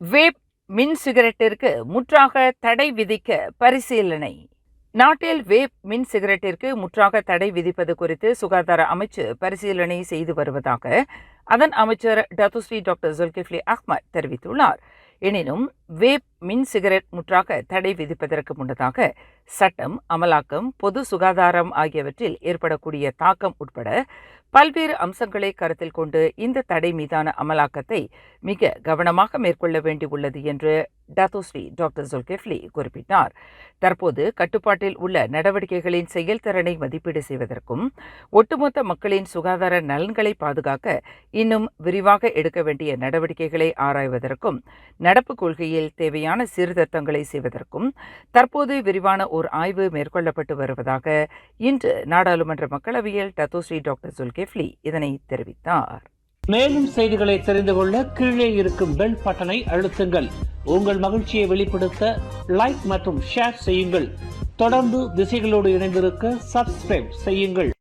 Vape மின் சிகரெட்டிற்கு முற்றாக தடை விதிக்க பரிசீலனை. நாட்டில் வேப் மின் சிகரெட்டிற்கு முற்றாக தடை விதிப்பது குறித்து சுகாதார அமைச்சு பரிசீலனை செய்து வருவதாக அதன் அமைச்சர் டத்துஸ்ரீ டாக்டர் ஜுல்கிஃப்லி அஹ்மத் தெரிவித்துள்ளார். எனினும் வேப் மின் சிகரெட் முற்றாக தடை விதிப்பதற்கு முன்னதாக சட்டம், அமலாக்கம், பொது சுகாதாரம் ஆகியவற்றில் ஏற்படக்கூடிய தாக்கம் உட்பட பல்வேறு அம்சங்களை கருத்தில் கொண்டு இந்த தடை மீதான அமலாக்கத்தை மிக கவனமாக மேற்கொள்ள வேண்டியுள்ளது என்று டத்துஸ்ரீ டாக்டர் ஜுல்கிஃப்லி குறிப்பிட்டார். தற்போது கட்டுப்பாட்டில் உள்ள நடவடிக்கைகளின் செயல்திறனை மதிப்பீடு செய்வதற்கும் ஒட்டுமொத்த மக்களின் சுகாதார நலன்களை பாதுகாக்க இன்னும் விரிவாக எடுக்க வேண்டிய நடவடிக்கைகளை ஆராய்வதற்கும் நடப்பு கொள்கையில் தேவையான சீர்திருத்தங்களை செய்வதற்கும் தற்போது விரிவான ஓர் ஆய்வு மேற்கொள்ளப்பட்டு வருவதாக இன்று நாடாளுமன்ற மக்களவையில் டத்துஸ்ரீ டாக்டர் ஜுல்கிஃப்லி இதனை தெரிவித்தார். மேலும் செய்திகளை தெரிந்து கொள்ள கீழே இருக்கும் பெல் பட்டனை அழுத்துங்கள். உங்கள் மகிழ்ச்சியை வெளிப்படுத்த லைக் மற்றும் ஷேர் செய்யுங்கள். தொடர்ந்து திசைகளோடு இணைந்திருக்க சப்ஸ்கிரைப் செய்யுங்கள்.